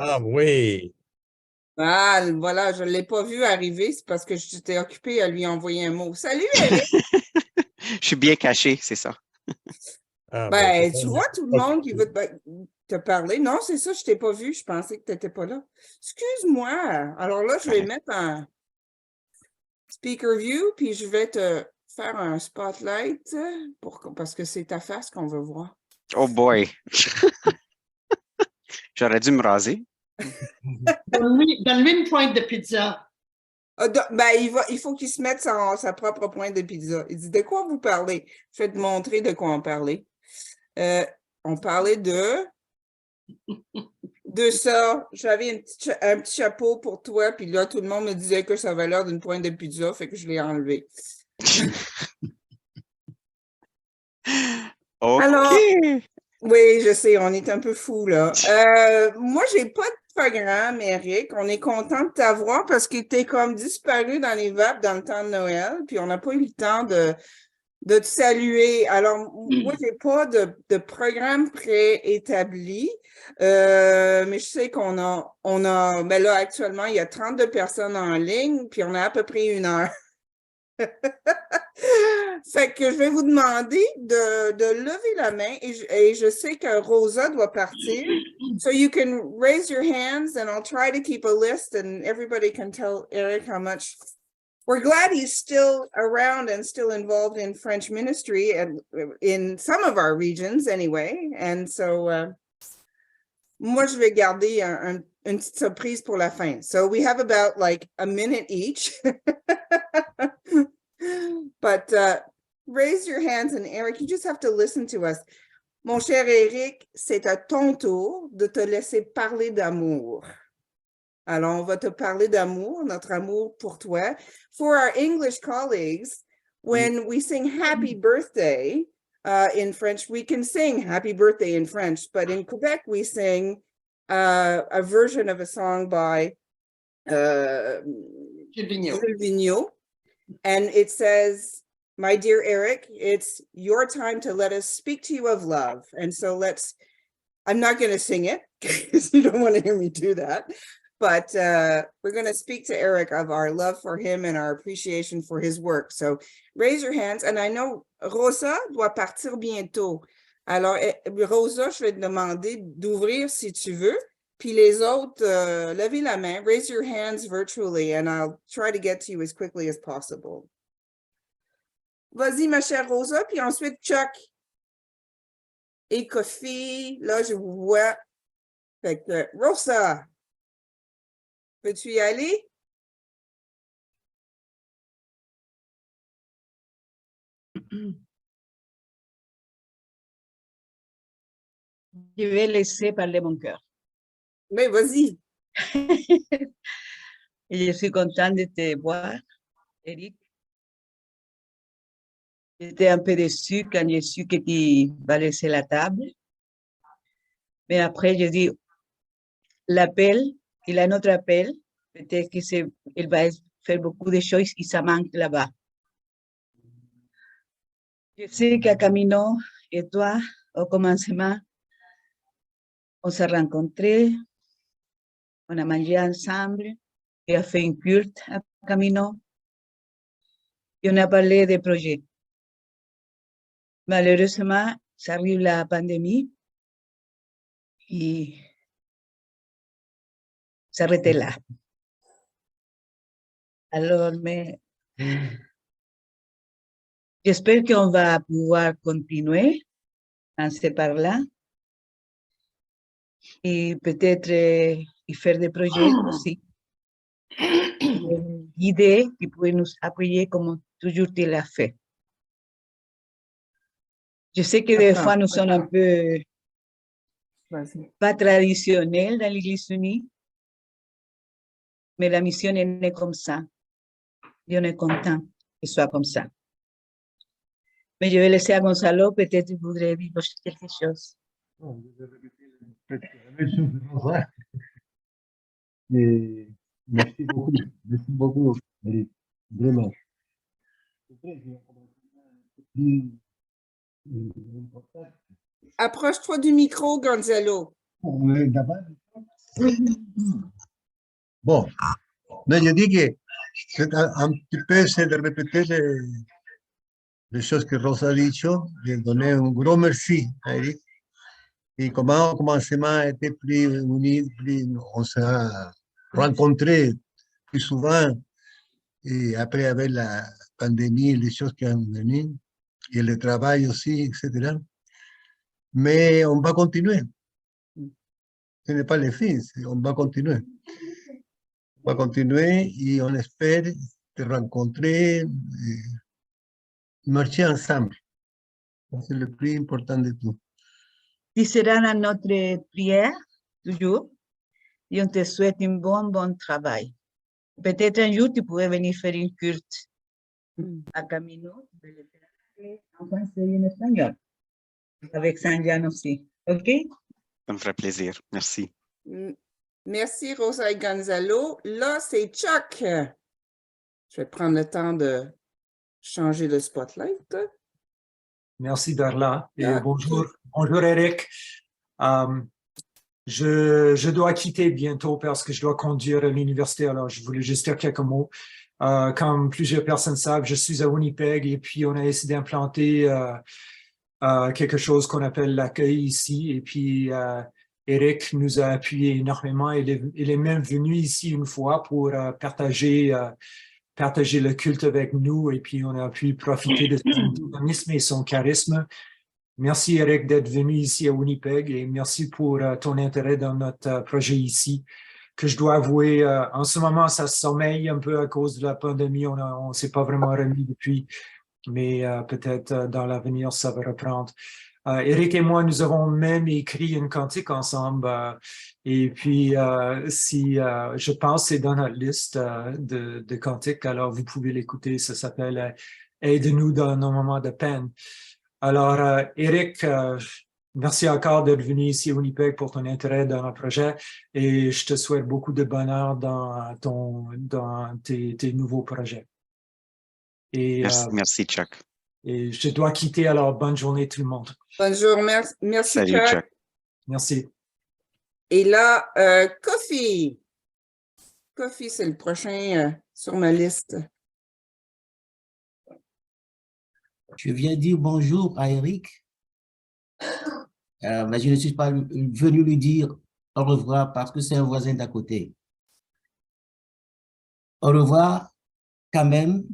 Ah oui. Ah, voilà, je ne l'ai pas vu arriver, c'est parce que j'étais occupée à lui envoyer un mot. Salut, Eric! Je suis bien caché, c'est ça. Ah ben, c'est Ben, ça. tu vois tout le monde qui veut te parler. Non, c'est ça, je ne t'ai pas vu, je pensais que tu n'étais pas là. Excuse-moi. Alors là, je vais Correct. mettre un speaker view, puis je vais te faire un spotlight parce que c'est ta face qu'on veut voir. Oh boy. J'aurais dû me raser. Donne-lui une pointe de pizza. Ah, ben, il faut qu'il se mette sa propre pointe de pizza. Il dit, de quoi vous parlez? Je vais te montrer de quoi on parlait. On parlait de ça. J'avais un petit chapeau pour toi, puis là, tout le monde me disait que ça avait l'air d'une pointe de pizza, fait que je l'ai enlevé. OK. Alors, oui, je sais, on est un peu fou là. Moi, j'ai pas de programme, Eric. On est content de t'avoir parce que t'es comme disparu dans les vapes dans le temps de Noël, puis on n'a pas eu le temps de te saluer. Alors, moi, j'ai pas de programme préétabli, mais je sais ben là, actuellement, il y a 32 personnes en ligne, puis on a à peu près 1 heure. Fait que je vais vous demander de lever la main et je sais que Rosa doit partir. So you can raise your hands and I'll try to keep a list and everybody can tell Eric how much. We're glad he's still around and still involved in French ministry and in some of our regions anyway. And so moi, je vais garder une petite surprise pour la fin. So we have about like a minute each. But raise your hands and Eric, you just have to listen to us. Mon cher Eric, c'est à ton tour de te laisser parler d'amour. Alors, on va te parler d'amour, notre amour pour toi. For our English colleagues, when we sing happy birthday in French, we can sing happy birthday in French, but in Quebec, we sing a version of a song by Gilles Vigneault. And it says, my dear Eric, it's your time to let us speak to you of love. And so I'm not going to sing it because you don't want to hear me do that. But we're going to speak to Eric of our love for him and our appreciation for his work. So raise your hands. And I know Rosa doit partir bientôt. Alors, Rosa, je vais te demander d'ouvrir si tu veux. Puis les autres, levez la main. Raise your hands virtually and I'll try to get to you as quickly as possible. Vas-y, ma chère Rosa. Puis ensuite, Chuck et Kofi. Là, je vous vois. Fait que, Rosa, peux-tu y aller? Je vais laisser parler mon cœur. Mais vas-y. Et je suis contente de te voir, Eric. J'étais un peu déçue quand j'ai su que tu vas laisser la table. Mais après, je dis, l'appel, il a notre appel. Peut-être qu'il va faire beaucoup de choses et ça manque là-bas. Je sais qu'à Camino et toi, au commencement, on s'est rencontrés, on a mangé ensemble, et a fait un culte à Camino, et on a parlé des projets. Malheureusement, ça arrive la pandémie, et s'arrêtait là. Alors, mais j'espère qu'on va pouvoir continuer en se parlant et peut-être y faire des projets aussi. Guider qui pourrait nous appuyer comme toujours tu l'as fait. Je sais que des fois nous sommes un peu pas traditionnels dans l'Église unie, mais la mission est née comme ça. Et on est content que ce soit comme ça. Mais je vais laisser à Gonzalo, peut-être qu'il voudrait dire quelque chose. Non, je vais répéter presque la même chose de Rosa. Mais merci beaucoup, Eric, vraiment. Approche-toi du micro, Gonzalo. D'abord, Bon, mais je dis que c'est un petit peu, c'est de répéter les choses que Rosa a dicho, de donner un gros merci à Eric. Et comment au commencement était plus unis, plus on s'est rencontrés plus souvent. Et après, avec la pandémie, les choses qui ont venu, et le travail aussi, etc. Mais on va continuer. Ce n'est pas le fin, on va continuer. On va continuer et on espère te rencontrer et marcher ensemble. C'est le plus important de tout. Tu seras dans notre prière, toujours, et on te souhaite un bon travail. Peut-être un jour, tu pourrais venir faire une culte à Camino, en français et en espagnol, avec Sanjan aussi. OK? Ça me ferait plaisir. Merci. Merci, Rosa et Gonzalo. Là, c'est Chuck. Je vais prendre le temps de changer le spotlight. Merci Darla et Ah. bonjour Eric. Je dois quitter bientôt parce que je dois conduire à l'université, alors je voulais juste dire quelques mots. Comme plusieurs personnes savent, je suis à Winnipeg et puis on a essayé d'implanter quelque chose qu'on appelle l'accueil ici. Et puis Eric nous a appuyé énormément. Il est même venu ici une fois pour partager le culte avec nous et puis on a pu profiter de son dynamisme et son charisme. Merci Eric d'être venu ici à Winnipeg et merci pour ton intérêt dans notre projet ici, que je dois avouer, en ce moment ça sommeille un peu à cause de la pandémie, on ne s'est pas vraiment remis depuis, mais peut-être dans l'avenir ça va reprendre. Eric et moi, nous avons même écrit une cantique ensemble et puis si je pense c'est dans notre liste de cantiques, alors vous pouvez l'écouter, ça s'appelle « Aide-nous dans nos moments de peine ». Alors Eric, merci encore d'être venu ici à Winnipeg pour ton intérêt dans le projet et je te souhaite beaucoup de bonheur dans tes nouveaux projets. Et, Merci Chuck. Et je dois quitter, alors bonne journée tout le monde. Bonjour, merci Salut Chuck. Chuck. Merci. Et là, Kofi. Kofi, c'est le prochain sur ma liste. Je viens dire bonjour à Eric, mais je ne suis pas venu lui dire au revoir parce que c'est un voisin d'à côté. Au revoir quand même,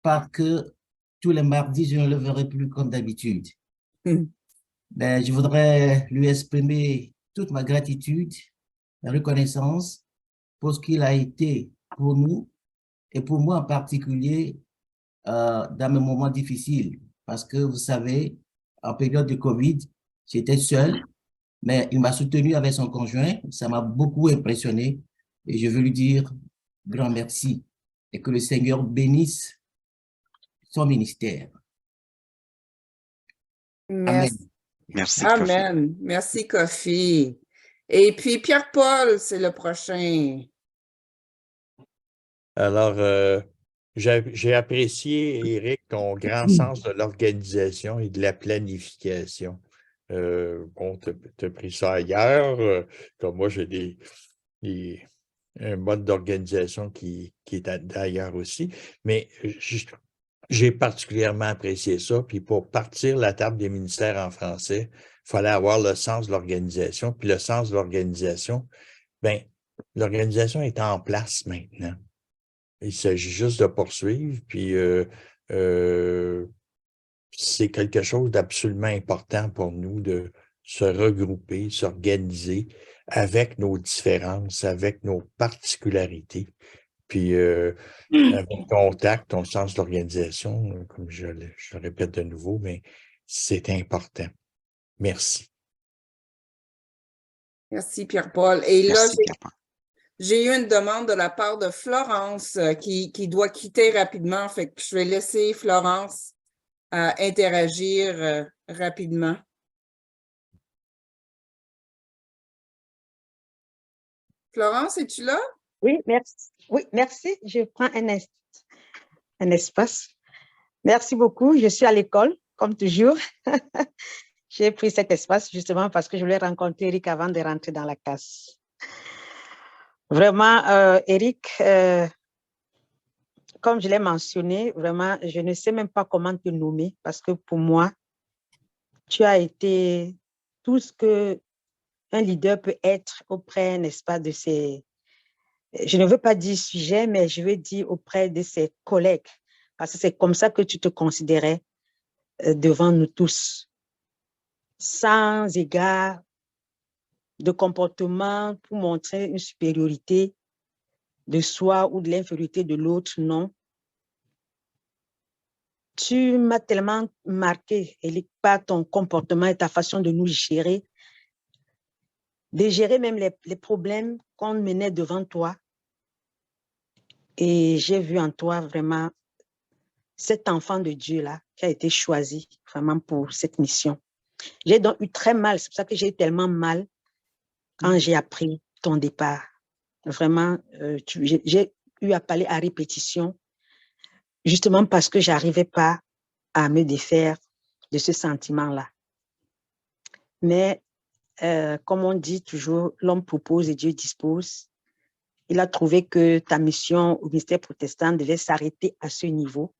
parce que tous les mardis, je ne le verrai plus comme d'habitude. Mais je voudrais lui exprimer toute ma gratitude, ma reconnaissance pour ce qu'il a été pour nous et pour moi en particulier dans mes moments difficiles. Parce que vous savez, en période de Covid, j'étais seul, mais il m'a soutenu avec son conjoint. Ça m'a beaucoup impressionné et je veux lui dire grand merci et que le Seigneur bénisse son ministère. Merci. Amen. Merci Kofi. Amen. Merci, Kofi. Et puis, Pierre-Paul, c'est le prochain. Alors, j'ai apprécié, Eric, ton grand sens de l'organisation et de la planification. Bon, tu as pris ça ailleurs. Comme moi, j'ai un mode d'organisation qui est d'ailleurs aussi. Mais j'ai particulièrement apprécié ça. Puis pour partir la table des ministères en français, il fallait avoir le sens de l'organisation. Puis le sens de l'organisation, bien, l'organisation est en place maintenant. Il s'agit juste de poursuivre, puis c'est quelque chose d'absolument important pour nous de se regrouper, s'organiser avec nos différences, avec nos particularités. Puis avec ton tact, ton sens d'organisation, comme je le répète de nouveau, mais c'est important. Merci. Merci, Pierre-Paul. Et là, Merci Pierre-Paul. j'ai eu une demande de la part de Florence qui doit quitter rapidement. Fait que je vais laisser Florence interagir rapidement. Florence, es-tu là? Oui, merci. Oui, merci. Je prends un espace. Merci beaucoup. Je suis à l'école, comme toujours. J'ai pris cet espace justement parce que je voulais rencontrer Eric avant de rentrer dans la classe. Vraiment, Eric, comme je l'ai mentionné, vraiment, je ne sais même pas comment te nommer parce que pour moi, tu as été tout ce que un leader peut être auprès, n'est-ce pas, de ses, je ne veux pas dire sujet, mais je veux dire auprès de ses collègues, parce que c'est comme ça que tu te considérais devant nous tous, sans égard de comportement pour montrer une supériorité de soi ou de l'infériorité de l'autre, non. Tu m'as tellement marqué, Eric, par ton comportement et ta façon de nous gérer, de gérer même les problèmes qu'on menait devant toi. Et j'ai vu en toi vraiment cet enfant de Dieu-là qui a été choisi vraiment pour cette mission. J'ai donc eu très mal, c'est pour ça que j'ai eu tellement mal quand j'ai appris ton départ. Vraiment, j'ai eu à parler à répétition, justement parce que je n'arrivais pas à me défaire de ce sentiment-là. Mais comme on dit toujours, l'homme propose et Dieu dispose. Il a trouvé que ta mission au ministère protestant devait s'arrêter à ce niveau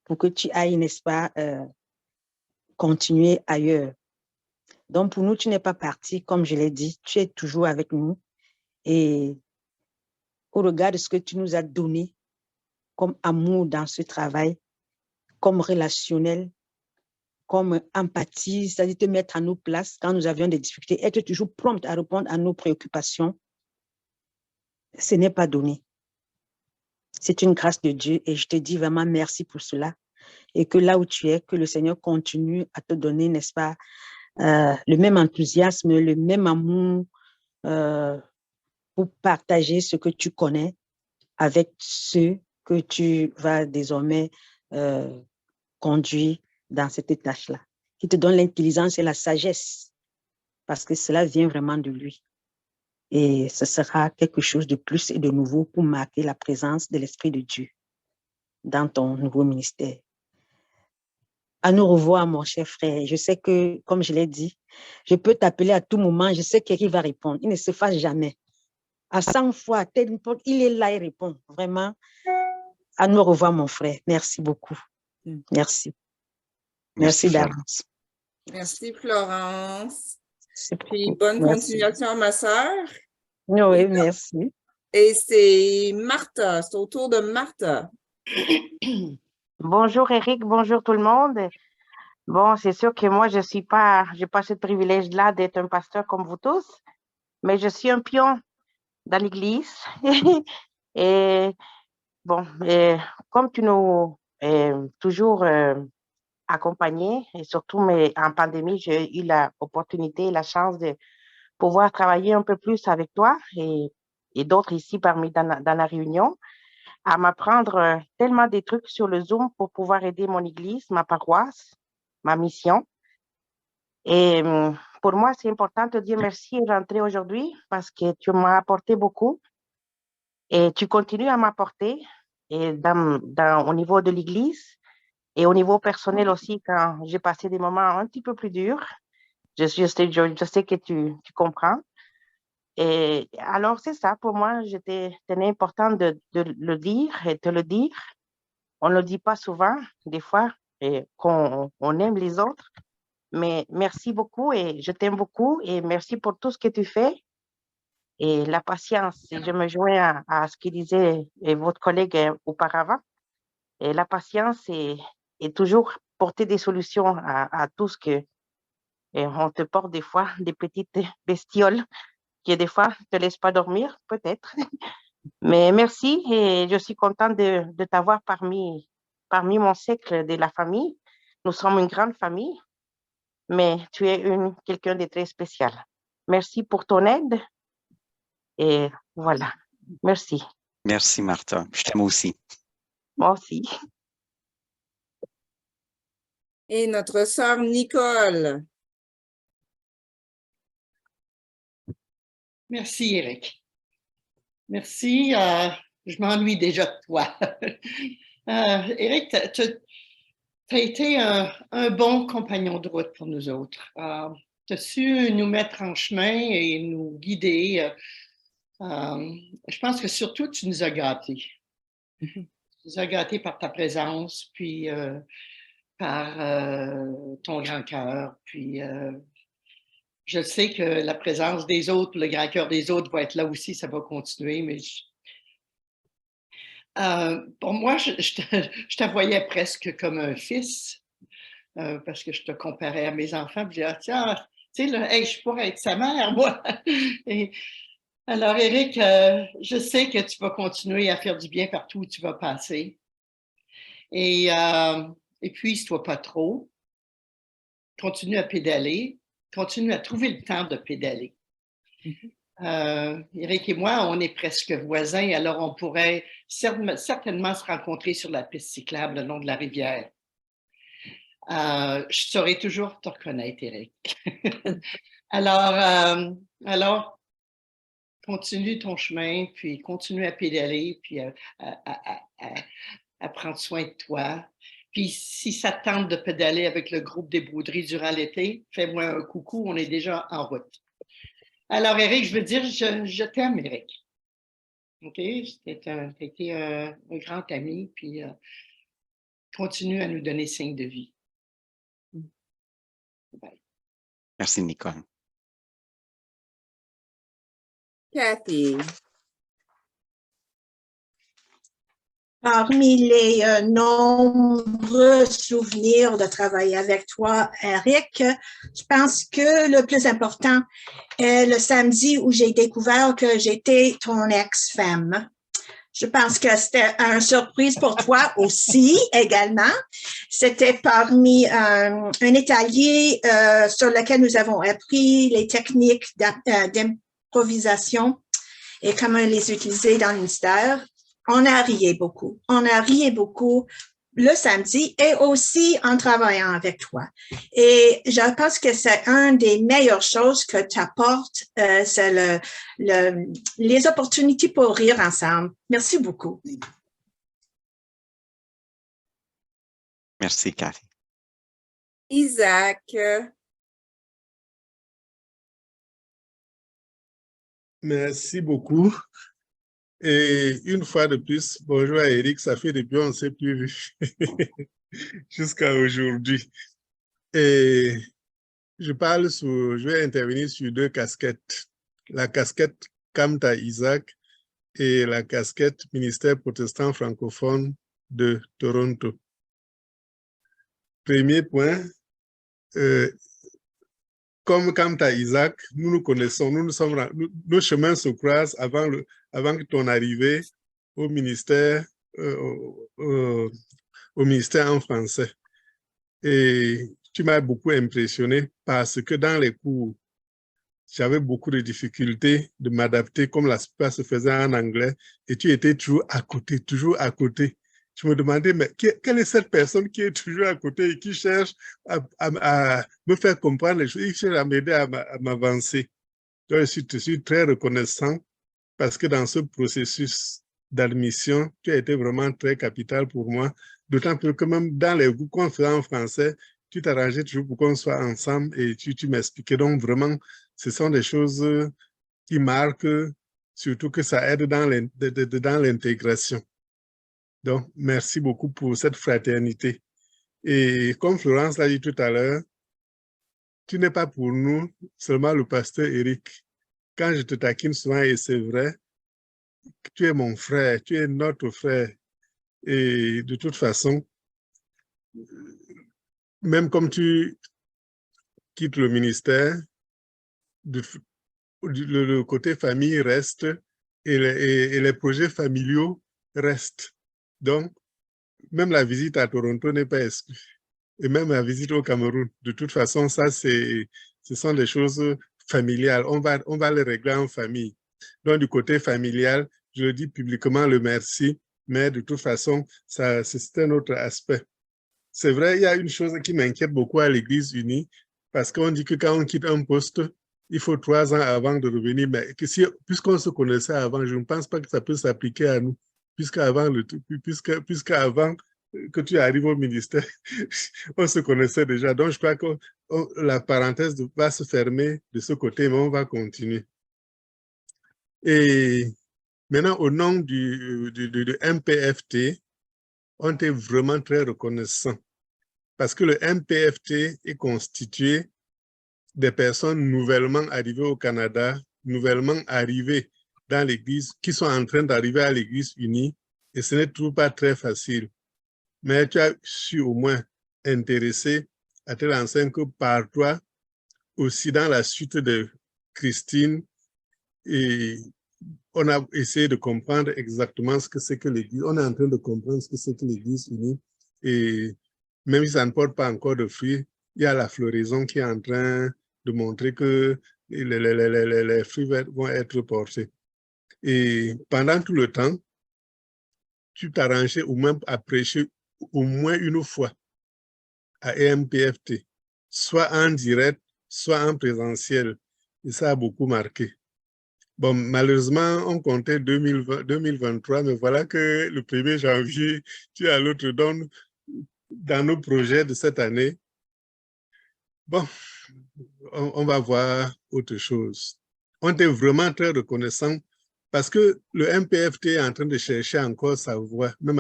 pour que tu ailles, n'est-ce pas, continuer ailleurs. Donc, pour nous, tu n'es pas parti, comme je l'ai dit, tu es toujours avec nous. Et au regard de ce que tu nous as donné comme amour dans ce travail, comme relationnel, comme empathie, c'est-à-dire te mettre à nos places quand nous avions des difficultés, être toujours prompte à répondre à nos préoccupations, ce n'est pas donné. C'est une grâce de Dieu et je te dis vraiment merci pour cela. Et que là où tu es, que le Seigneur continue à te donner, n'est-ce pas, le même enthousiasme, le même amour pour partager ce que tu connais avec ceux que tu vas désormais conduire dans cette tâche-là, qui te donne l'intelligence et la sagesse, parce que cela vient vraiment de lui. Et ce sera quelque chose de plus et de nouveau pour marquer la présence de l'Esprit de Dieu dans ton nouveau ministère. À nous revoir, mon cher frère. Je sais que, comme je l'ai dit, je peux t'appeler à tout moment. Je sais qu'il va répondre. Il ne se fasse jamais. À 100 fois, il est là, il répond. Vraiment, à nous revoir, mon frère. Merci beaucoup. Merci. Merci d'avance. Merci, Florence. Puis bonne continuation, ma sœur. Oui, merci. Et c'est Martha, c'est au tour de Martha. Bonjour Eric, bonjour tout le monde. Bon, c'est sûr que moi, j'ai pas ce privilège-là d'être un pasteur comme vous tous, mais je suis un pion dans l'église. Et bon, comme tu nous toujours accompagnés, et surtout en pandémie, j'ai eu l'opportunité et la chance de pouvoir travailler un peu plus avec toi et d'autres ici dans la réunion, à m'apprendre tellement des trucs sur le Zoom pour pouvoir aider mon église, ma paroisse, ma mission. Et pour moi, c'est important de te dire merci et rentrer aujourd'hui parce que tu m'as apporté beaucoup et tu continues à m'apporter et au niveau de l'église et au niveau personnel aussi quand j'ai passé des moments un petit peu plus durs. Je sais que tu comprends. Et alors, c'est ça, pour moi, tenait important de le dire et te le dire. On ne le dit pas souvent, des fois, qu'on aime les autres. Mais merci beaucoup et je t'aime beaucoup et merci pour tout ce que tu fais et la patience. Et je me joins à ce que disait votre collègue auparavant. Et la patience est toujours porter des solutions à tout ce que on te porte des fois, des petites bestioles qui des fois ne te laissent pas dormir, peut-être. Mais merci et je suis contente de t'avoir parmi mon cercle de la famille. Nous sommes une grande famille, mais tu es quelqu'un de très spécial. Merci pour ton aide et voilà. Merci. Merci, Martha. Je t'aime aussi. Moi aussi. Et notre sœur Nicole. Merci, Eric. Merci. Je m'ennuie déjà de toi. Eric, tu as été un bon compagnon de route pour nous autres. Tu as su nous mettre en chemin et nous guider Je pense que surtout, tu nous as gâtés. Tu nous as gâtés par ta présence, puis par ton grand cœur. Puis je sais que la présence des autres, le grand cœur des autres va être là aussi, ça va continuer, mais pour moi, je te voyais presque comme un fils, parce que je te comparais à mes enfants, puis je disais, tiens, tu sais, là, hey, je pourrais être sa mère, moi. Et, alors, Éric, je sais que tu vas continuer à faire du bien partout où tu vas passer. Et épuise-toi pas trop. Continue à pédaler. Continue à trouver le temps de pédaler. Éric et moi, on est presque voisins, alors on pourrait certainement se rencontrer sur la piste cyclable le long de la rivière. Je saurais toujours te reconnaître, Éric. Alors, continue ton chemin, puis continue à pédaler, puis à prendre soin de toi. Puis si ça te tente de pédaler avec le groupe des Broderies durant l'été, fais-moi un coucou, on est déjà en route. Alors, Éric, je veux dire, je t'aime, Éric. OK? Tu as été un grand ami, puis continue à nous donner signe de vie. Bye. Merci, Nicole. Kathy. Parmi les nombreux souvenirs de travailler avec toi, Eric, je pense que le plus important est le samedi où j'ai découvert que j'étais ton ex-femme. Je pense que c'était une surprise pour toi aussi, également. C'était parmi un atelier sur lequel nous avons appris les techniques d'improvisation et comment les utiliser dans le ministère. On a ri beaucoup. On a ri beaucoup le samedi et aussi en travaillant avec toi. Et je pense que c'est une des meilleures choses que tu apportes, c'est les opportunités pour rire ensemble. Merci beaucoup. Merci, Cathy. Isaac. Merci beaucoup. Et une fois de plus, bonjour à Eric, ça fait depuis on ne s'est plus vu jusqu'à aujourd'hui. Et je vais intervenir sur deux casquettes. La casquette Kamta Isaac et la casquette ministère protestant francophone de Toronto. Premier point, comme Kamta Isaac, nous nous connaissons, nos chemins se croisent avant ton arrivée au ministère en français. Et tu m'as beaucoup impressionné parce que dans les cours, j'avais beaucoup de difficultés de m'adapter comme la plupart se faisait en anglais et tu étais toujours à côté, toujours à côté. Je me demandais, mais quelle est cette personne qui est toujours à côté et qui cherche à me faire comprendre les choses, qui cherche à m'aider à m'avancer. Donc, je suis très reconnaissant parce que dans ce processus d'admission, tu as été vraiment très capital pour moi, d'autant plus que même dans les cours qu'on faisait en français, tu t'arrangeais toujours pour qu'on soit ensemble et tu m'expliquais. Donc, vraiment, ce sont des choses qui marquent, surtout que ça aide dans l'intégration. Donc, merci beaucoup pour cette fraternité. Et comme Florence l'a dit tout à l'heure, tu n'es pas pour nous seulement le pasteur Éric. Quand je te taquine souvent, et c'est vrai, tu es mon frère, tu es notre frère. Et de toute façon, même comme tu quittes le ministère, le côté famille reste et les projets familiaux restent. Donc, même la visite à Toronto n'est pas exclue. Et même la visite au Cameroun. De toute façon, ça, ce sont des choses familiales. On va les régler en famille. Donc, du côté familial, je dis publiquement le merci, mais de toute façon, c'est un autre aspect. C'est vrai, il y a une chose qui m'inquiète beaucoup à l'Église unie, parce qu'on dit que quand on quitte un poste, il faut 3 ans avant de revenir. Mais puisqu'on se connaissait avant, je ne pense pas que ça peut s'appliquer à nous. Puisqu'avant que tu arrives au ministère, on se connaissait déjà. Donc, je crois que la parenthèse va se fermer de ce côté, mais on va continuer. Et maintenant, au nom du MPFT, on est vraiment très reconnaissant parce que le MPFT est constitué des personnes nouvellement arrivées au Canada, nouvellement arrivées dans l'Église, qui sont en train d'arriver à l'Église unie, et ce n'est toujours pas très facile. Mais tu as su au moins intéresser à telle enseigne que par toi, aussi dans la suite de Christine, et on a essayé de comprendre exactement ce que c'est que l'Église. On est en train de comprendre ce que c'est que l'Église unie. Et même si ça ne porte pas encore de fruits, il y a la floraison qui est en train de montrer que les fruits vont être portés. Et pendant tout le temps, tu t'arrangeais au moins à prêcher au moins une fois à EMPFT, soit en direct, soit en présentiel. Et ça a beaucoup marqué. Bon, malheureusement, on comptait 2023, mais voilà que le 1er janvier, tu es à l'autre dans nos projets de cette année. Bon, on va voir autre chose. On est vraiment très reconnaissant parce que le MPFT est en train de chercher encore sa voie, même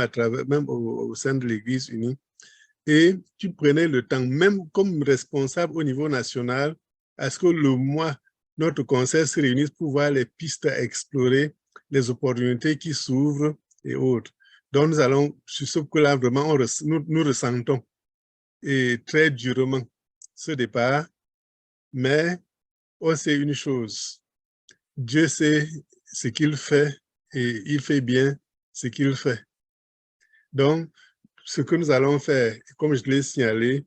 au sein de l'Église unie. Et tu prenais le temps, même comme responsable au niveau national, à ce que le mois, notre conseil se réunisse pour voir les pistes à explorer, les opportunités qui s'ouvrent et autres. Donc, nous allons, sur ce que-là, vraiment, nous ressentons et très durement ce départ, mais on sait une chose, Dieu sait ce qu'il fait et il fait bien ce qu'il fait. Donc, ce que nous allons faire, comme je l'ai signalé,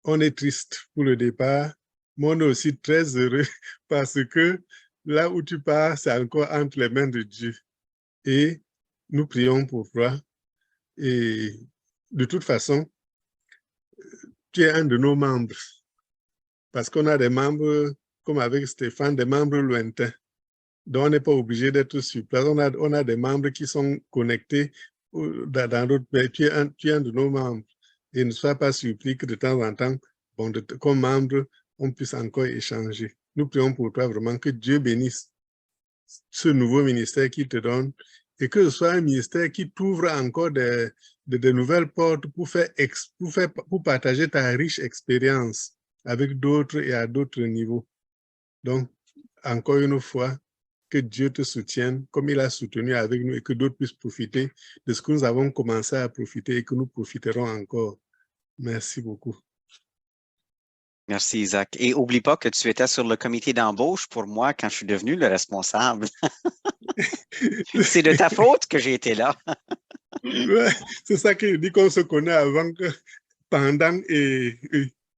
on est triste pour le départ, mais on est aussi très heureux parce que là où tu pars, c'est encore entre les mains de Dieu. Et nous prions pour toi. Et de toute façon, tu es un de nos membres. Parce qu'on a des membres, comme avec Stéphane, des membres lointains. Donc, on n'est pas obligé d'être sur place. On a des membres qui sont connectés dans d'autres pays. Tu es un de nos membres. Et ne sois pas surpris que de temps en temps, bon, comme membre, on puisse encore échanger. Nous prions pour toi vraiment que Dieu bénisse ce nouveau ministère qu'il te donne et que ce soit un ministère qui t'ouvre encore de nouvelles portes pour partager ta riche expérience avec d'autres et à d'autres niveaux. Donc, encore une fois, que Dieu te soutienne comme il a soutenu avec nous et que d'autres puissent profiter de ce que nous avons commencé à profiter et que nous profiterons encore. Merci beaucoup. Merci, Isaac. Et n'oublie pas que tu étais sur le comité d'embauche pour moi quand je suis devenu le responsable. C'est de ta faute que j'ai été là. Ouais, c'est ça que je dis qu'on se connaît avant, pendant et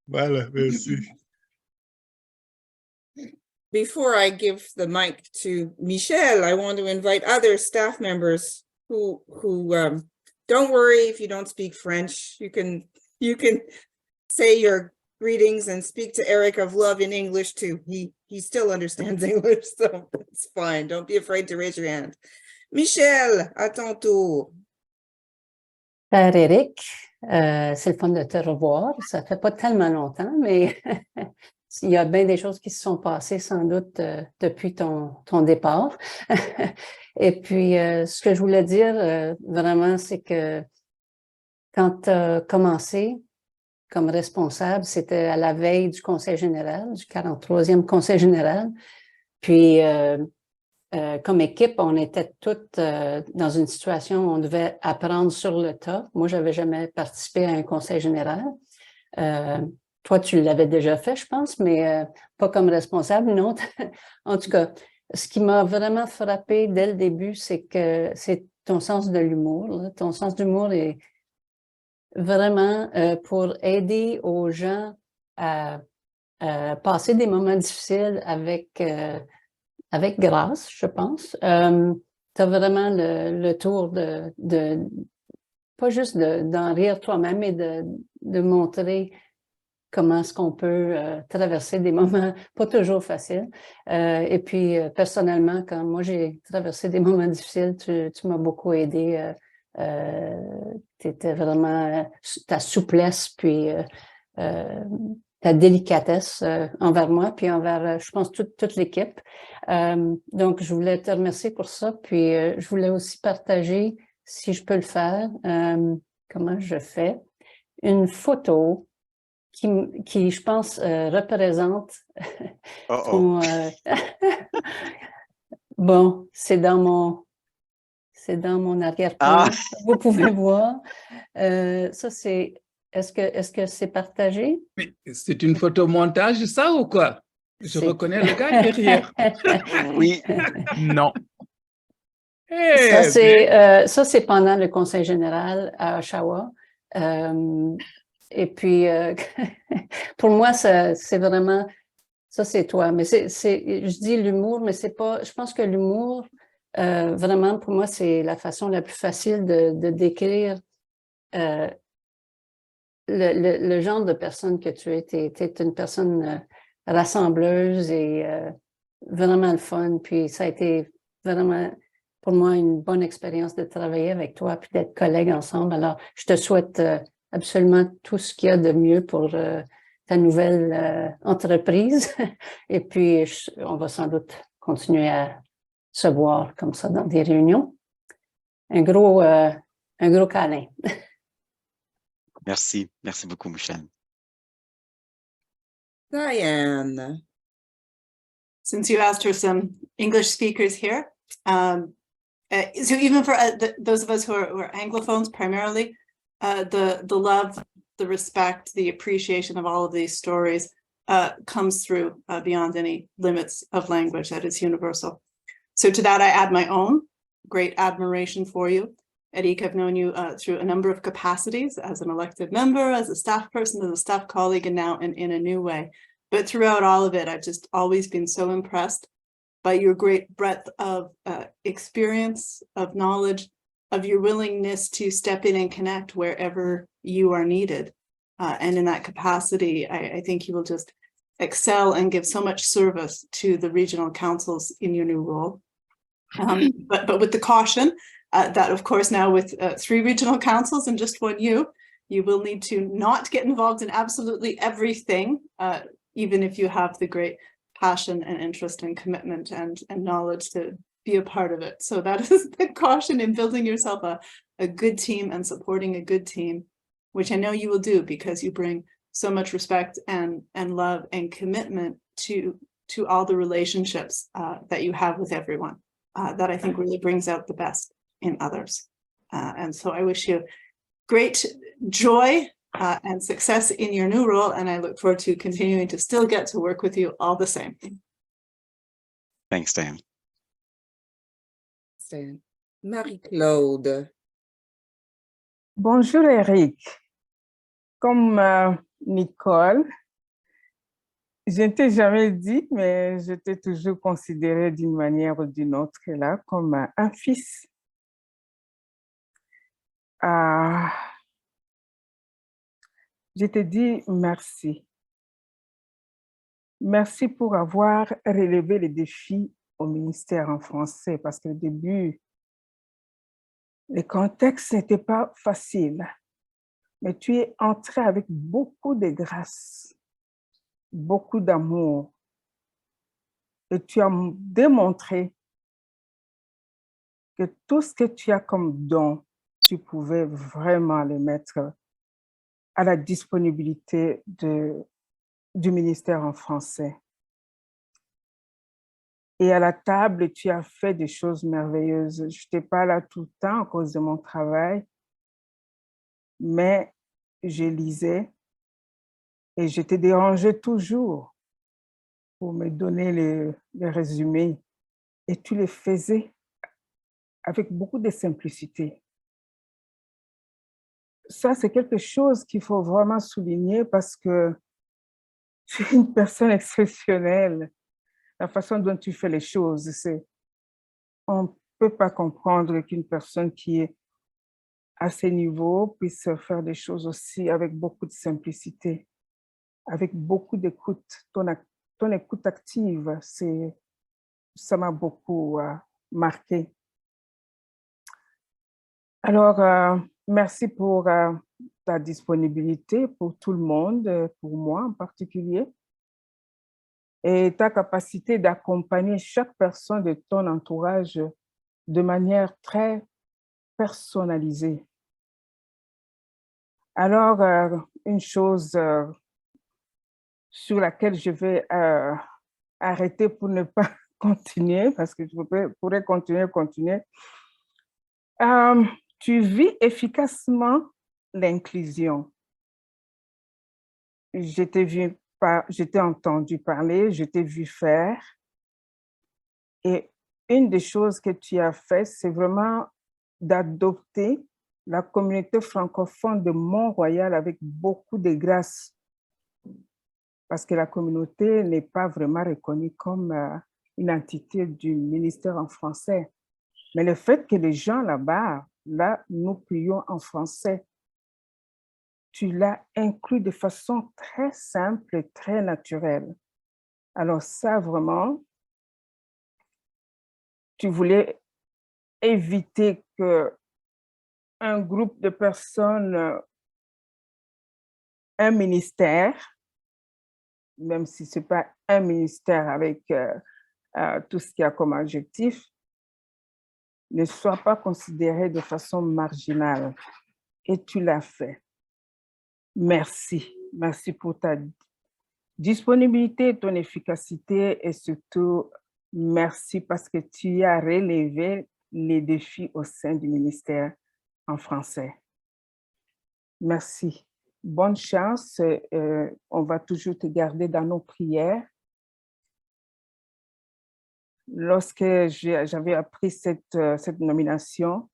voilà, merci. Before I give the mic to Michelle, I want to invite other staff members who don't worry if you don't speak French. You can say your greetings and speak to Eric of Love in English too. He still understands English, so it's fine. Don't be afraid to raise your hand. Michelle, à ton tour. Père Eric, c'est le fun de te revoir. Ça fait pas tellement longtemps, mais il y a bien des choses qui se sont passées sans doute depuis ton départ. Et puis, ce que je voulais dire vraiment, c'est que quand tu as commencé comme responsable, c'était à la veille du Conseil général, du 43e Conseil général. Puis, comme équipe, on était toutes dans une situation où on devait apprendre sur le tas. Moi, je n'avais jamais participé à un Conseil général. Toi, tu l'avais déjà fait, je pense, mais pas comme responsable, non. En tout cas, ce qui m'a vraiment frappé dès le début, c'est que c'est ton sens de l'humour. Ton sens d'humour est vraiment pour aider aux gens à passer des moments difficiles avec grâce, je pense. Tu as vraiment le tour de pas juste d'en rire toi-même, mais de montrer comment est-ce qu'on peut traverser des moments pas toujours faciles. Et puis, personnellement, quand moi j'ai traversé des moments difficiles, tu m'as beaucoup aidé. Tu étais vraiment ta souplesse, puis ta délicatesse envers moi, puis envers, je pense, toute l'équipe. Donc, je voulais te remercier pour ça, puis je voulais aussi partager, si je peux le faire, comment je fais, une photo qui je pense, représente ton... bon, c'est dans mon arrière-plan. Vous pouvez voir. Ça, c'est... Est-ce que c'est partagé? C'est une photo montage, ça ou quoi? Je reconnais le gars derrière. Oui. Non. Ça, c'est pendant le Conseil général à Oshawa. Et puis, pour moi, c'est vraiment... Ça, c'est toi. Mais je dis l'humour, mais c'est pas... Je pense que l'humour, vraiment, pour moi, c'est la façon la plus facile de décrire le genre de personne que tu es. Tu es une personne rassembleuse et vraiment le fun. Puis ça a été vraiment, pour moi, une bonne expérience de travailler avec toi puis d'être collègues ensemble. Alors, je te souhaite absolument tout ce qu'il y a de mieux pour ta nouvelle entreprise. Et puis, on va sans doute continuer à se voir comme ça dans des réunions. Un gros câlin. Merci. Merci beaucoup, Michel. Diane. Since you asked for some English speakers here, so even for those of us who are Anglophones primarily, the love, the respect, the appreciation of all of these stories comes through beyond any limits of language. That is universal. So to that, I add my own great admiration for you. Eric, I've known you through a number of capacities as an elected member, as a staff person, as a staff colleague, and now in a new way. But throughout all of it, I've just always been so impressed by your great breadth of experience, of knowledge, of your willingness to step in and connect wherever you are needed. And in that capacity, I think you will just excel and give so much service to the regional councils in your new role. But with the caution that, of course, now with 3 regional councils and just 1 you will need to not get involved in absolutely everything, even if you have the great passion and interest and commitment and knowledge to be a part of it. So that is the caution in building yourself a good team and supporting a good team, which I know you will do because you bring so much respect and love and commitment to all the relationships that you have with everyone. That I think really brings out the best in others. And so I wish you great joy and success in your new role, and I look forward to continuing to still get to work with you all the same. Thanks, Dan. Marie-Claude. Bonjour Eric. Comme Nicole, je ne t'ai jamais dit, mais je t'ai toujours considéré d'une manière ou d'une autre là comme un fils. Je te dis merci. Merci pour avoir relevé les défis au ministère en français, parce qu'au début, le contexte n'était pas facile, mais tu es entré avec beaucoup de grâce, beaucoup d'amour, et tu as démontré que tout ce que tu as comme don, tu pouvais vraiment le mettre à la disponibilité du ministère en français. Et à la table, tu as fait des choses merveilleuses. Je n'étais pas là tout le temps à cause de mon travail, mais je lisais et je te dérangeais toujours pour me donner les résumés. Et tu les faisais avec beaucoup de simplicité. Ça, c'est quelque chose qu'il faut vraiment souligner parce que tu es une personne exceptionnelle. La façon dont tu fais les choses, on ne peut pas comprendre qu'une personne qui est à ce niveau puisse faire des choses aussi avec beaucoup de simplicité, avec beaucoup d'écoute. Ton écoute active, ça m'a beaucoup marqué. Alors, merci pour ta disponibilité pour tout le monde, pour moi en particulier, et ta capacité d'accompagner chaque personne de ton entourage de manière très personnalisée. Alors, une chose sur laquelle je vais arrêter pour ne pas continuer, parce que je pourrais continuer. Tu vis efficacement l'inclusion. Je t'ai entendu parler, je t'ai vu faire. Et une des choses que tu as fait, c'est vraiment d'adopter la communauté francophone de Mont-Royal avec beaucoup de grâce. Parce que la communauté n'est pas vraiment reconnue comme une entité du ministère en français. Mais le fait que les gens là-bas, là, nous prions en français, tu l'as inclus de façon très simple et très naturelle. Alors ça, vraiment, tu voulais éviter qu'un groupe de personnes, un ministère, même si ce n'est pas un ministère avec tout ce qu'il y a comme adjectif, ne soit pas considéré de façon marginale. Et tu l'as fait. Merci. Merci pour ta disponibilité, ton efficacité et surtout, merci parce que tu as relevé les défis au sein du ministère en français. Merci. Bonne chance. On va toujours te garder dans nos prières. Lorsque j'avais appris cette nomination,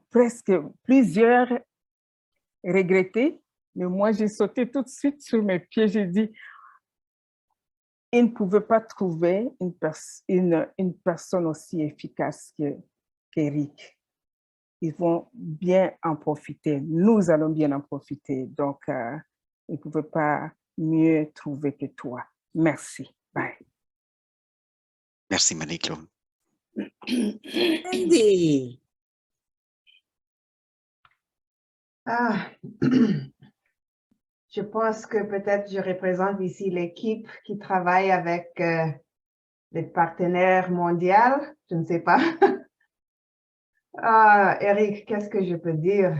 presque plusieurs regrettaient, mais moi, j'ai sauté tout de suite sur mes pieds. J'ai dit, ils ne pouvaient pas trouver une personne aussi efficace qu'Éric. Ils vont bien en profiter. Nous allons bien en profiter. Donc, ils ne pouvaient pas mieux trouver que toi. Merci. Bye. Merci, Marie-Claude. Andy. Je pense que peut-être je représente ici l'équipe qui travaille avec les partenaires mondiaux. Je ne sais pas. Éric, qu'est-ce que je peux dire?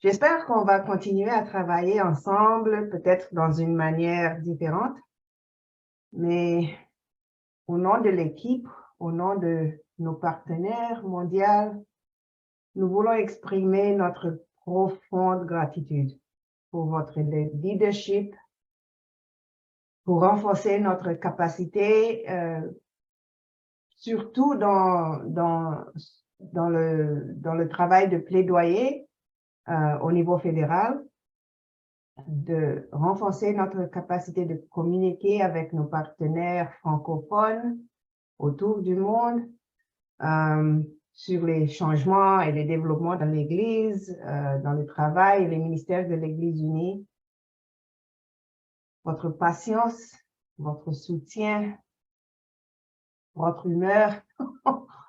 J'espère qu'on va continuer à travailler ensemble, peut-être dans une manière différente. Mais au nom de l'équipe, au nom de nos partenaires mondiaux, nous voulons exprimer notre profonde gratitude pour votre leadership, pour renforcer notre capacité, surtout dans le travail de plaidoyer au niveau fédéral, de renforcer notre capacité de communiquer avec nos partenaires francophones autour du monde, sur les changements et les développements dans l'Église, dans le travail et les ministères de l'Église unie. Votre patience, votre soutien, votre humeur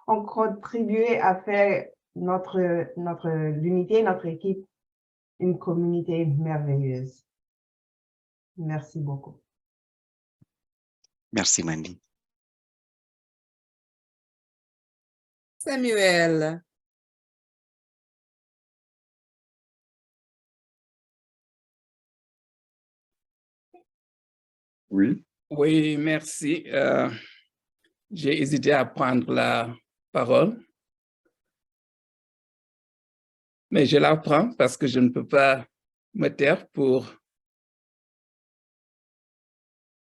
ont contribué à faire l'unité, notre équipe, une communauté merveilleuse. Merci beaucoup. Merci, Mandy. Samuel. Oui. Oui, merci. J'ai hésité à prendre la parole, mais je la prends parce que je ne peux pas me taire pour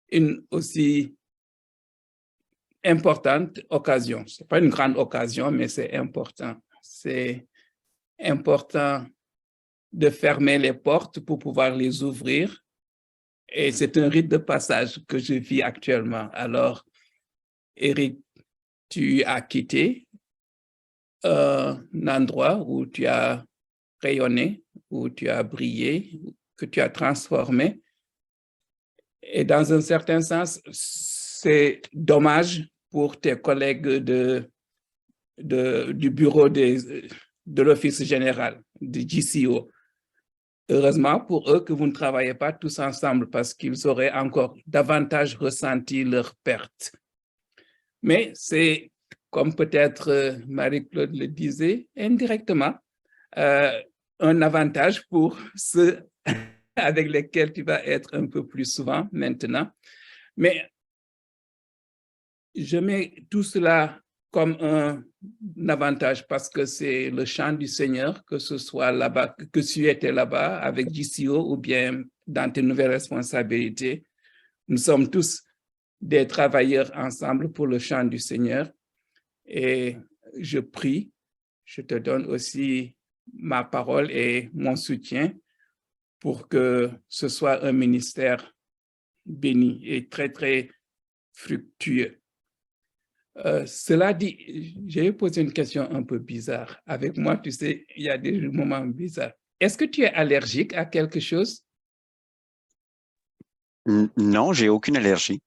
une aussi importante occasion. Ce n'est pas une grande occasion, mais c'est important. C'est important de fermer les portes pour pouvoir les ouvrir. Et c'est un rite de passage que je vis actuellement. Alors, Éric, tu as quitté un endroit où tu as rayonné, où tu as brillé, que tu as transformé. Et dans un certain sens, c'est dommage pour tes collègues du bureau de l'Office général, du GCO. Heureusement pour eux que vous ne travaillez pas tous ensemble parce qu'ils auraient encore davantage ressenti leur perte. Mais c'est, comme peut-être Marie-Claude le disait, indirectement, un avantage pour ceux avec lesquels tu vas être un peu plus souvent maintenant. Mais je mets tout cela comme un avantage parce que c'est le chant du Seigneur, que ce soit là-bas, que tu étais là-bas avec GCO ou bien dans tes nouvelles responsabilités. Nous sommes tous des travailleurs ensemble pour le chant du Seigneur. Et je prie, je te donne aussi ma parole et mon soutien pour que ce soit un ministère béni et très, très fructueux. Cela dit, j'ai posé une question un peu bizarre. Avec moi, tu sais, il y a des moments bizarres. Est-ce que tu es allergique à quelque chose? Non, j'ai aucune allergie.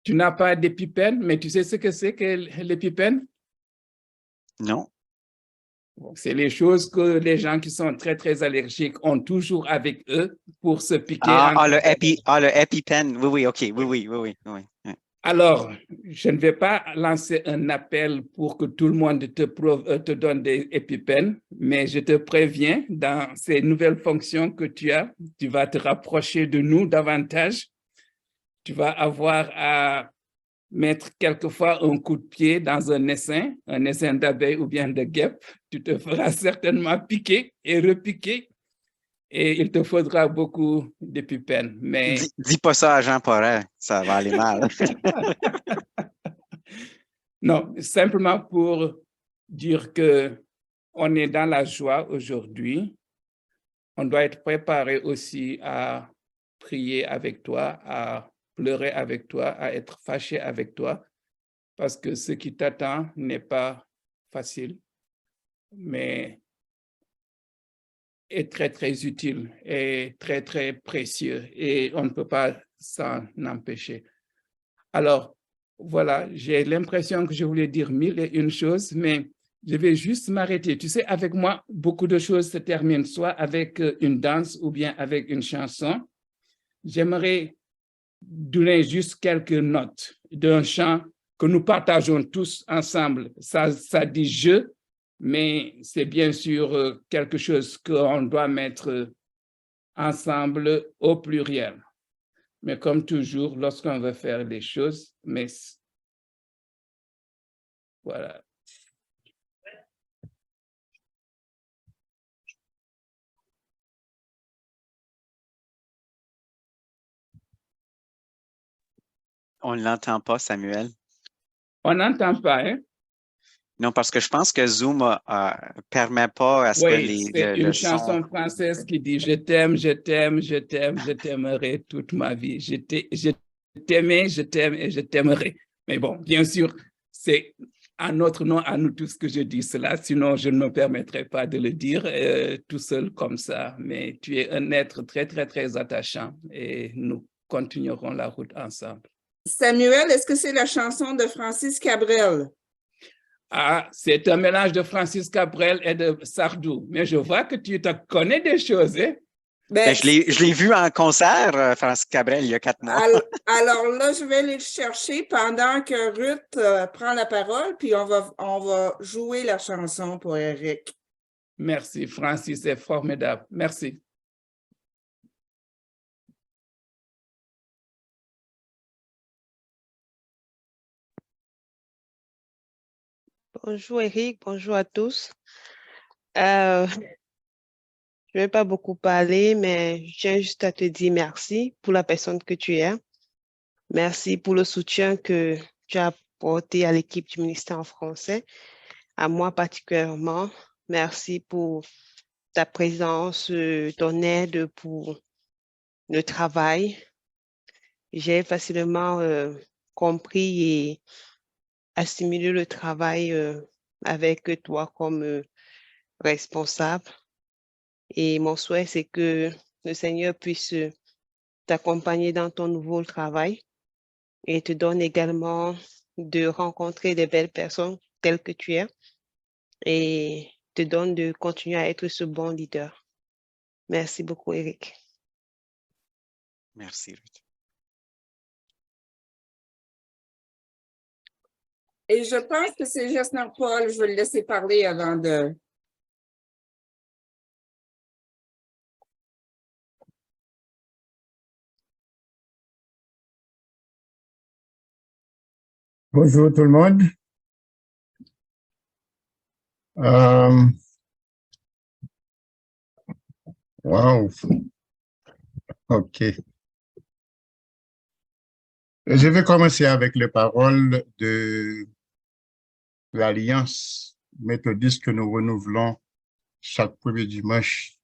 Tu n'as pas d'épipène, mais tu sais ce que c'est que l'épipène? Non. C'est les choses que les gens qui sont très, très allergiques ont toujours avec eux pour se piquer. Le EpiPen. Oui, OK. Oui. Alors, je ne vais pas lancer un appel pour que tout le monde te donne des EpiPen, mais je te préviens, dans ces nouvelles fonctions que tu as, tu vas te rapprocher de nous davantage. Tu vas avoir à mettre quelquefois un coup de pied dans un essaim d'abeille ou bien de guêpe. Tu te feras certainement piquer et repiquer. Et il te faudra beaucoup d'épipènes. Mais... Dis pas ça à Jean Porret, ça va aller mal. Non, simplement pour dire qu'on est dans la joie aujourd'hui. On doit être préparé aussi à prier avec toi, à pleurer avec toi, à être fâché avec toi, parce que ce qui t'attend n'est pas facile, mais est très, très utile et très, très précieux et on ne peut pas s'en empêcher. Alors, voilà, j'ai l'impression que je voulais dire 1001 choses, mais je vais juste m'arrêter. Tu sais, avec moi, beaucoup de choses se terminent soit avec une danse ou bien avec une chanson. J'aimerais donner juste quelques notes d'un chant que nous partageons tous ensemble. Ça dit « je », mais c'est bien sûr quelque chose qu'on doit mettre ensemble au pluriel. Mais comme toujours, lorsqu'on veut faire les choses, mais voilà. On ne l'entend pas, Samuel. On n'entend pas, hein? Non, parce que je pense que Zoom ne permet pas à ce que c'est une chanson française qui dit « Je t'aime, je t'aime, je t'aime, je t'aimerai toute ma vie. Je t'aimais, je t'aime et je t'aimerai. » Mais bon, bien sûr, c'est à notre nom, à nous tous que je dis cela, sinon je ne me permettrai pas de le dire tout seul comme ça. Mais tu es un être très, très, très attachant et nous continuerons la route ensemble. Samuel, est-ce que c'est la chanson de Francis Cabrel? Ah, c'est un mélange de Francis Cabrel et de Sardou. Mais je vois que tu te connais des choses, hein? Je l'ai vu en concert, Francis Cabrel, il y a 4 mois. Alors là, je vais aller le chercher pendant que Ruth prend la parole, puis on va jouer la chanson pour Eric. Merci, Francis, c'est formidable. Merci. Bonjour Eric, bonjour à tous. Je ne vais pas beaucoup parler, mais je tiens juste à te dire merci pour la personne que tu es. Merci pour le soutien que tu as apporté à l'équipe du ministère en français, à moi particulièrement. Merci pour ta présence, ton aide pour le travail. J'ai facilement compris et assimilé le travail avec toi comme responsable. Et mon souhait, c'est que le Seigneur puisse t'accompagner dans ton nouveau travail et te donne également de rencontrer des belles personnes telles que tu es et te donne de continuer à être ce bon leader. Merci beaucoup, Eric. Merci, Ruth. Et je pense que c'est Gesner Paul, je vais le laisser parler avant de... Bonjour tout le monde. Wow. OK. Je vais commencer avec les paroles de l'Alliance méthodiste que nous renouvelons chaque premier dimanche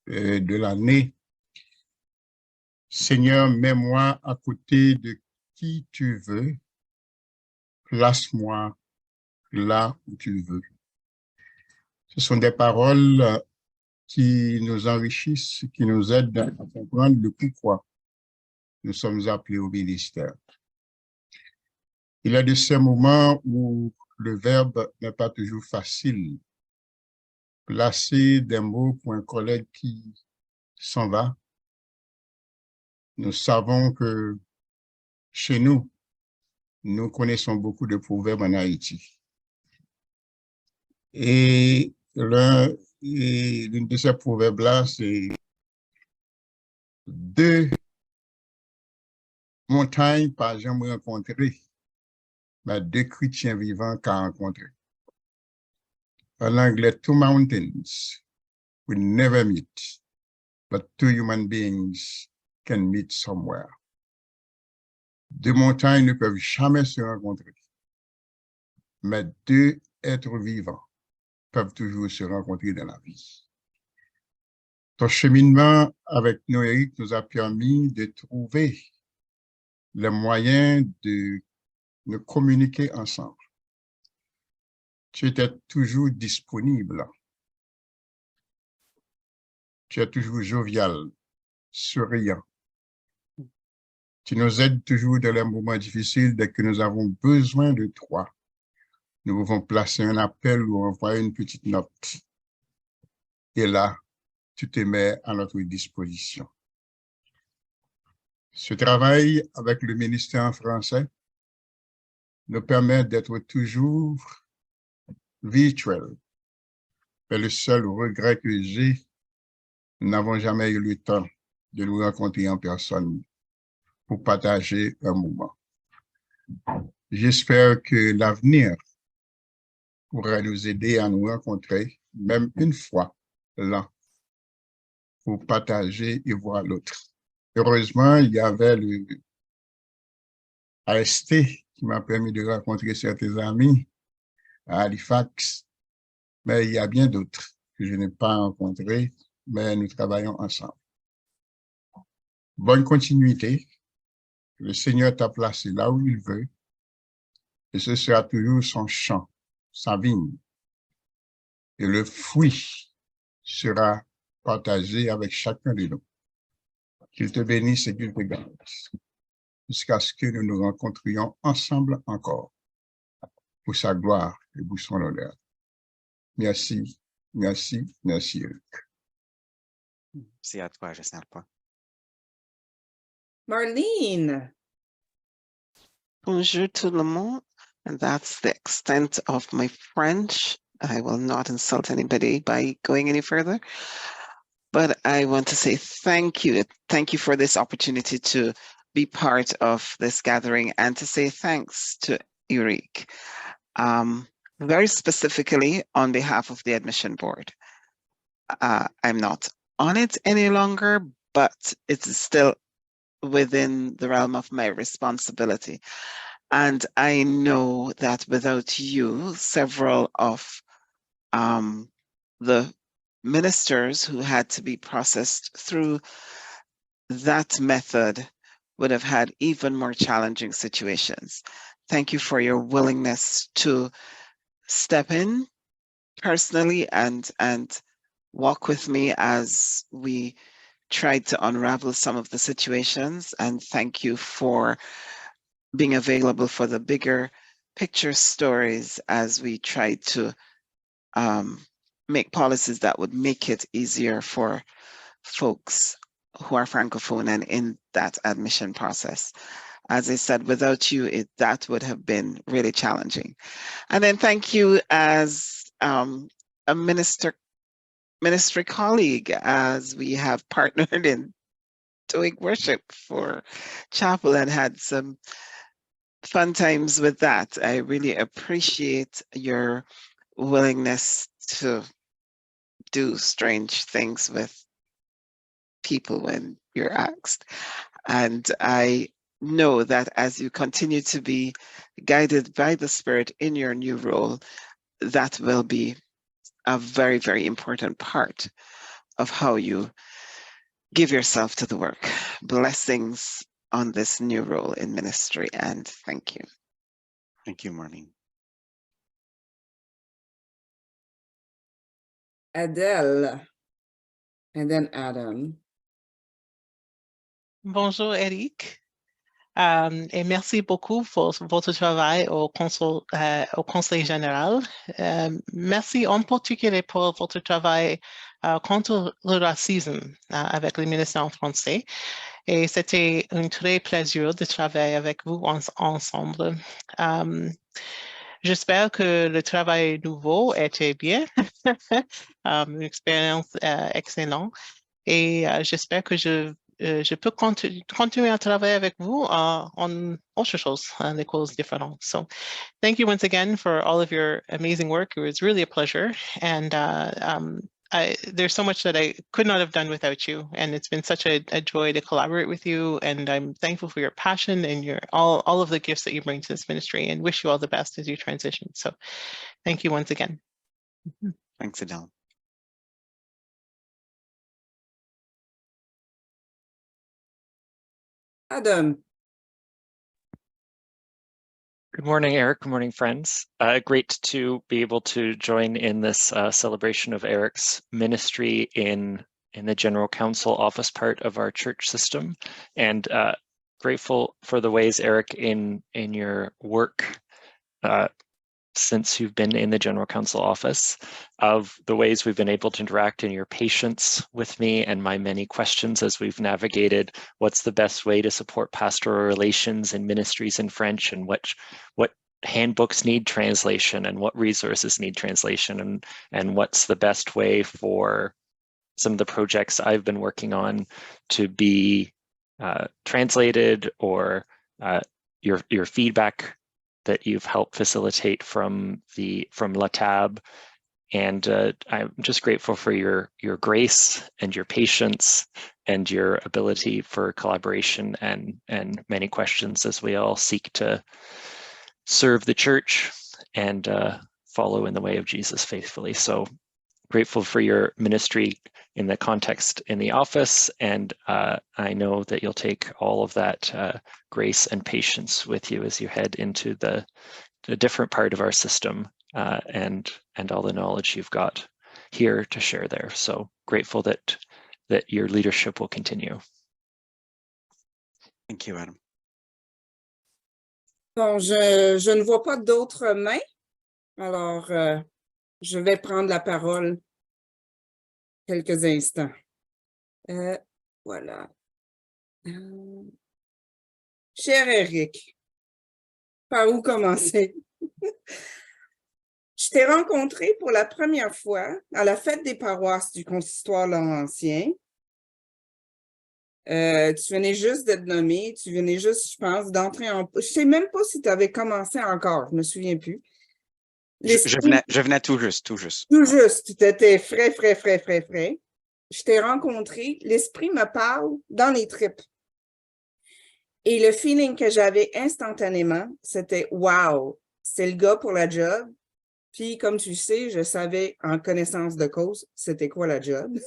de l'année. Seigneur, mets-moi à côté de qui tu veux, place-moi là où tu veux. Ce sont des paroles qui nous enrichissent, qui nous aident à comprendre le pourquoi nous sommes appelés au ministère. Il y a de ces moments où le verbe n'est pas toujours facile. Placer des mots pour un collègue qui s'en va. Nous savons que chez nous, nous connaissons beaucoup de proverbes en Haïti. Et l'une de ces proverbes-là, c'est deux montagnes pas jamais rencontrées, mais deux chrétiens vivants qu'a rencontré. En anglais, two mountains will never meet, but two human beings can meet somewhere. Deux montagnes ne peuvent jamais se rencontrer, mais deux êtres vivants peuvent toujours se rencontrer dans la vie. Ton cheminement avec nous, Eric, nous a permis de trouver les moyens de nous communiquer ensemble. Tu étais toujours disponible. Tu es toujours jovial, souriant. Tu nous aides toujours dans les moments difficiles dès que nous avons besoin de toi. Nous pouvons placer un appel ou envoyer une petite note. Et là, tu te mets à notre disposition. Ce travail avec le ministère en français nous permet d'être toujours virtuel. Mais le seul regret que j'ai, nous n'avons jamais eu le temps de nous rencontrer en personne pour partager un moment. J'espère que l'avenir pourra nous aider à nous rencontrer, même une fois là, pour partager et voir l'autre. Heureusement, il y avait le AST qui m'a permis de rencontrer certains amis à Halifax, mais il y a bien d'autres que je n'ai pas rencontrés, mais nous travaillons ensemble. Bonne continuité. Le Seigneur t'a placé là où il veut, et ce sera toujours son champ, sa vigne. Et le fruit sera partagé avec chacun de nous. Qu'il te bénisse et qu'il te garde, jusqu'à ce que nous nous rencontrions ensemble encore, pour sa gloire et pour son honneur. Merci, merci, merci, Eric. Merci à toi, Gesner Paul. Marlene. Bonjour tout le monde. And that's the extent of my French. I will not insult anybody by going any further. But I want to say thank you. Thank you for this opportunity to be part of this gathering and to say thanks to Eric. Very specifically on behalf of the admission board. I'm not on it any longer, but it's still within the realm of my responsibility. And I know that without you, several of the ministers who had to be processed through that method would have had even more challenging situations. Thank you for your willingness to step in personally and walk with me as we tried to unravel some of the situations. And thank you for being available for the bigger picture stories as we tried to make policies that would make it easier for folks who are Francophone and in that admission process. As I said, without you, that would have been really challenging. And then thank you as a ministry colleague, as we have partnered in doing worship for chapel and had some fun times with that. I really appreciate your willingness to do strange things with people when you're asked. And I know that as you continue to be guided by the Spirit in your new role, that will be a very, very important part of how you give yourself to the work. Blessings on this new role in ministry, and thank you. Thank you, Marlene. Adele, and then Adam. Bonjour, Eric. Et merci beaucoup pour votre travail au Conseil général. Merci en particulier pour votre travail contre le racisme avec le ministère en français. Et c'était un très plaisir de travailler avec vous ensemble. J'espère que le travail nouveau était bien, une expérience excellente. Et j'espère que je peux continuer à travailler avec vous on autre chose, les causes différentes. So thank you once again for all of your amazing work. It was really a pleasure. And there's so much that I could not have done without you. And it's been such a joy to collaborate with you. And I'm thankful for your passion and your all of the gifts that you bring to this ministry, and wish you all the best as you transition. So thank you once again. Thanks, Adele. Adam. Good morning, Eric. Good morning, friends. Great to be able to join in this celebration of Eric's ministry in the General Council office part of our church system, and grateful for the ways, Eric, in your work since you've been in the General Council office, of the ways we've been able to interact, and your patience with me and my many questions as we've navigated what's the best way to support pastoral relations and ministries in French, and what handbooks need translation and what resources need translation, and what's the best way for some of the projects I've been working on to be translated, or your feedback that you've helped facilitate from LATAB. And I'm just grateful for your grace and your patience and your ability for collaboration and many questions as we all seek to serve the church and follow in the way of Jesus faithfully. So grateful for your ministry in the context in the office, and I know that you'll take all of that grace and patience with you as you head into the different part of our system, and all the knowledge you've got here to share there. So grateful that your leadership will continue. Thank you, Adam. Bon, je ne vois pas d'autres mains, alors je vais prendre la parole quelques instants. Voilà. Cher Eric, par où commencer? Je t'ai rencontré pour la première fois à la fête des paroisses du consistoire laurentien. Tu venais juste d'être nommé, tu venais juste, je pense, d'entrer en... Je ne sais même pas si tu avais commencé encore, je ne me souviens plus. Je venais tout juste. Tout juste, tu étais frais. Je t'ai rencontré, l'esprit me parle dans les tripes. Et le feeling que j'avais instantanément, c'était « wow, c'est le gars pour la job ». Puis, comme tu sais, je savais en connaissance de cause, c'était quoi la job.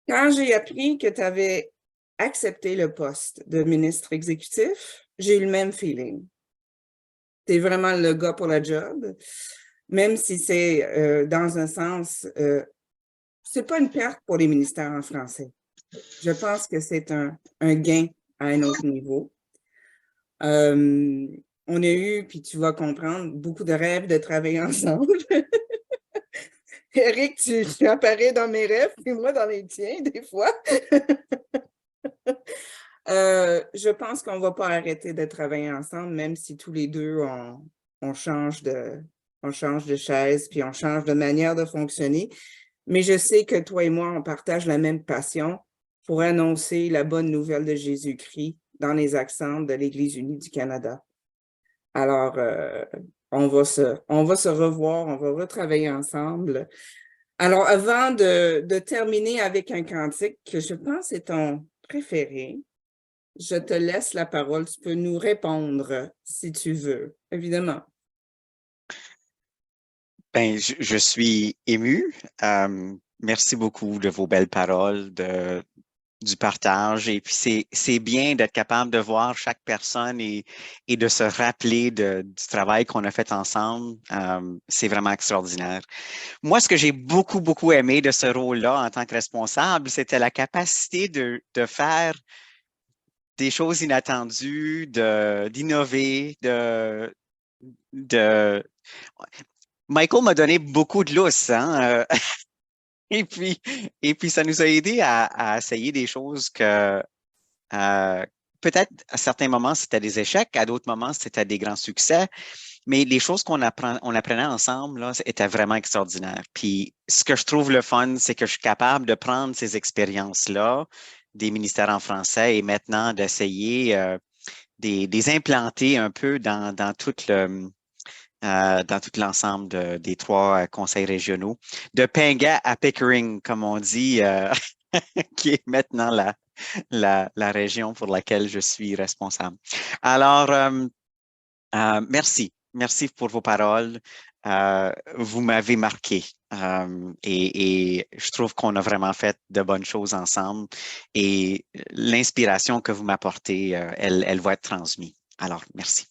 Quand j'ai appris que tu avais accepté le poste de ministre exécutif, j'ai eu le même feeling. Tu es vraiment le gars pour la job, même si c'est dans un sens, c'est pas une perte pour les ministères en français. Je pense que c'est un gain à un autre niveau. on a eu, puis tu vas comprendre, beaucoup de rêves de travailler ensemble. Éric, tu apparais dans mes rêves, puis moi dans les tiens, des fois. Je pense qu'on ne va pas arrêter de travailler ensemble, même si tous les deux, on change de chaise, puis on change de manière de fonctionner. Mais je sais que toi et moi, on partage la même passion pour annoncer la bonne nouvelle de Jésus-Christ dans les accents de l'Église unie du Canada. Alors, on va se revoir, on va retravailler ensemble. Alors, avant de terminer avec un cantique que je pense est ton préféré, je te laisse la parole. Tu peux nous répondre si tu veux, évidemment. Ben, je suis ému. Merci beaucoup de vos belles paroles, du partage. Et puis, c'est bien d'être capable de voir chaque personne et de se rappeler du travail qu'on a fait ensemble. C'est vraiment extraordinaire. Moi, ce que j'ai beaucoup, beaucoup aimé de ce rôle-là en tant que responsable, c'était la capacité de faire des choses inattendues, d'innover, Michael m'a donné beaucoup de lousse, hein? Et puis, ça nous a aidé à essayer des choses que peut-être à certains moments, c'était des échecs, à d'autres moments, c'était des grands succès. Mais les choses on apprenait ensemble, là, étaient vraiment extraordinaires. Puis, ce que je trouve le fun, c'est que je suis capable de prendre ces expériences-là des ministères en français et maintenant d'essayer des implanter un peu dans tout l'ensemble des 3 conseils régionaux, de Pinga à Pickering, comme on dit, qui est maintenant la région pour laquelle je suis responsable. Alors, merci. Merci pour vos paroles. Vous m'avez marqué et je trouve qu'on a vraiment fait de bonnes choses ensemble et l'inspiration que vous m'apportez, elle va être transmise. Alors, merci.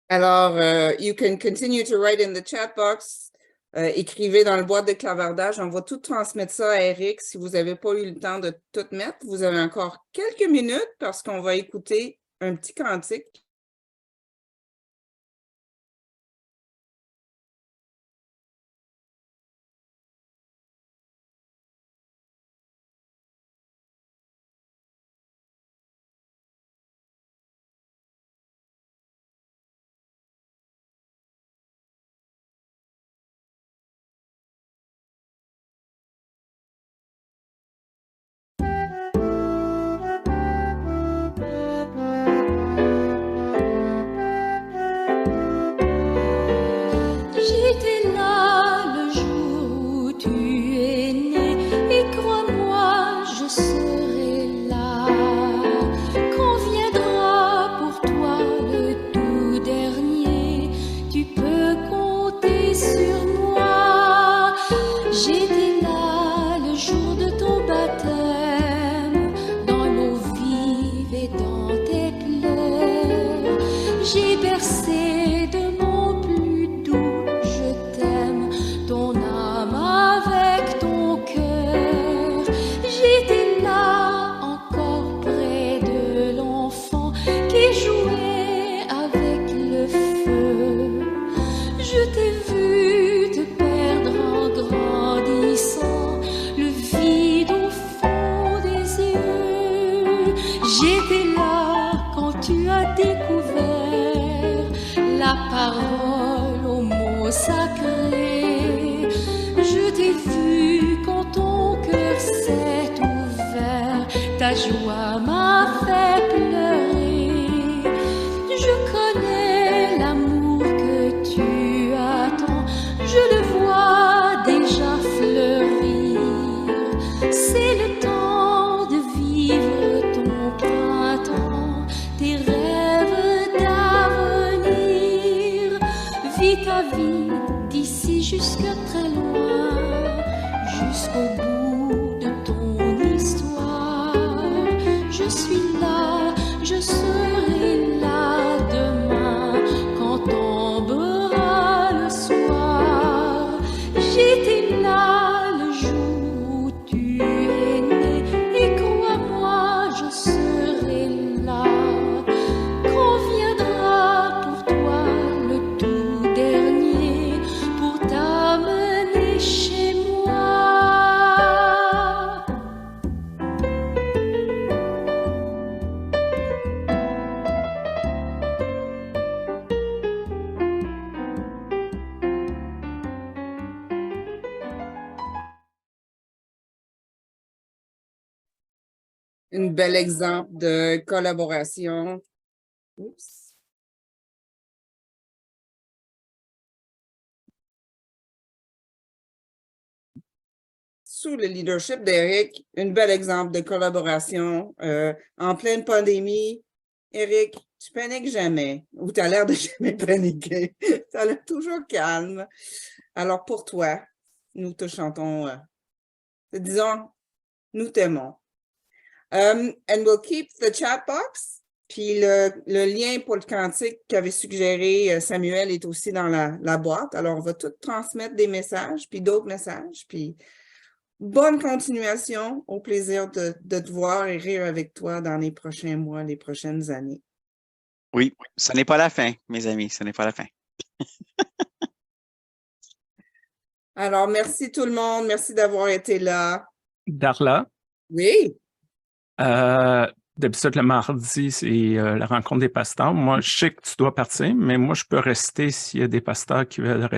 Alors, you can continue to write in the chat box. Écrivez dans le boîte de clavardage. On va tout transmettre ça à Éric. Si vous n'avez pas eu le temps de tout mettre, vous avez encore quelques minutes parce qu'on va écouter un petit cantique. J'étais là le jour où tu es né et crois-moi, je serai là. Quand viendra pour toi le tout dernier, tu peux compter sur moi. J'étais là le jour de ton baptême, dans l'eau vive et dans tes pleurs. J'ai bercé de mon plus doux je t'aime, ton âme avec ton cœur. J'étais là encore près de l'enfant qui jouait avec le feu. Je t'ai vu te perdre en grandissant, le vide au fond des yeux. J'étais là quand tu as découvert la parole aux mots sacrés. Je t'ai vu quand ton cœur s'est ouvert, ta joie m'a fait pleurer. Je connais l'amour que tu attends, je le vois déjà fleurir. C'est le temps de vivre ton printemps, tes rêves d'avenir. Vis ta vie d'ici jusqu'à très loin, jusqu'au bout de ton histoire. Je suis là, je serai là demain quand tombera le soir. J'étais là le jour où tu es né et crois-moi, je serai là quand viendra Un bel exemple de collaboration. Oups. Sous le leadership d'Éric, un bel exemple de collaboration en pleine pandémie. Éric, tu paniques jamais, ou tu as l'air de jamais paniquer. Tu as l'air toujours calme. Alors pour toi, nous te chantons, disons, nous t'aimons. And we'll keep the chat box. Puis le lien pour le cantique qu'avait suggéré Samuel est aussi dans la boîte. Alors, on va tout transmettre des messages, puis d'autres messages. Puis bonne continuation. Au plaisir de te voir et rire avec toi dans les prochains mois, les prochaines années. Oui, ce n'est pas la fin, mes amis, ce n'est pas la fin. Alors, merci tout le monde. Merci d'avoir été là. Darla? Oui. D'habitude, le mardi, c'est la rencontre des pasteurs. Moi, je sais que tu dois partir, mais moi, je peux rester s'il y a des pasteurs qui veulent rester.